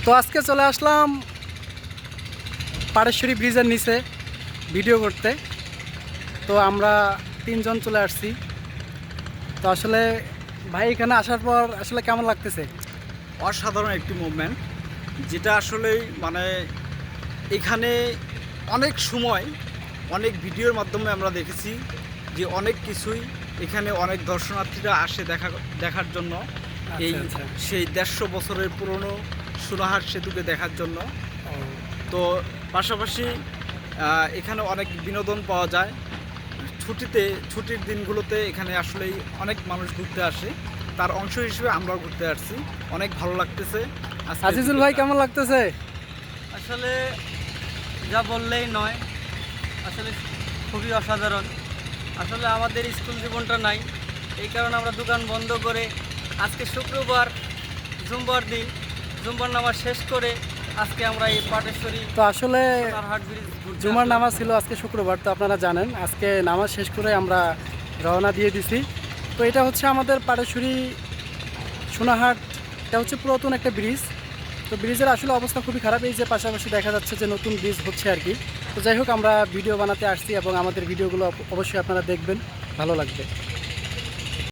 তো আজকে চলে আসলাম পাড়েশ্বরী ব্রিজের নিচে ভিডিও করতে। তো আমরা তিনজন চলে আসছি। তো আসলে ভাই এখানে আসার পর আসলে কেমন লাগতেছে? অসাধারণ একটি মুভমেন্ট, যেটা আসলেই মানে এখানে অনেক সময় অনেক ভিডিওর মাধ্যমে আমরা দেখেছি যে অনেক কিছুই এখানে অনেক দর্শনার্থীরা আসে দেখার জন্য। এই আচ্ছা। সেই 150 বছরের পুরনো সোনাহাট সেতুকে দেখার জন্য। তো পাশাপাশি এখানে অনেক বিনোদন পাওয়া যায়। ছুটির দিনগুলোতে এখানে আসলেই অনেক মানুষ ঘুরতে আসে, তার অংশ হিসেবে আমরাও ঘুরতে আসছি। অনেক ভালো লাগতেছে। আজিজুল ভাই কেমন লাগতেছে? আসলে যা বললেই নয়, আসলে খুবই অসাধারণ। আসলে আমাদের স্কুল জীবনটা নাই, এই কারণে আমরা দোকান বন্ধ করে আজকে শুক্রবার জুম্বার দিন জুম্বার নামাজ শেষ করে আজকে আমরা এই পাটেশ্বরী তো আসলে সোনারহাট ব্রিজ ঘুরতে জুমার আসলাম। নামাজ ছিল আজকে শুক্রবার, তো আপনারা জানেন আজকে নামাজ শেষ করে আমরা রওনা দিয়ে দিছি। তো এটা হচ্ছে আমাদের পাটেশ্বরী সোনাহাট, এটা হচ্ছে পুরাতন একটা ব্রিজ। তো ব্রিজের আসলে অবস্থা খুবই খারাপ, এই যে পাশাপাশি দেখা যাচ্ছে যে নতুন ব্রিজ হচ্ছে আর কি। তো যাই হোক, আমরা ভিডিও বানাতে আসছি এবং আমাদের ভিডিওগুলো অবশ্যই আপনারা দেখবেন, ভালো লাগবে।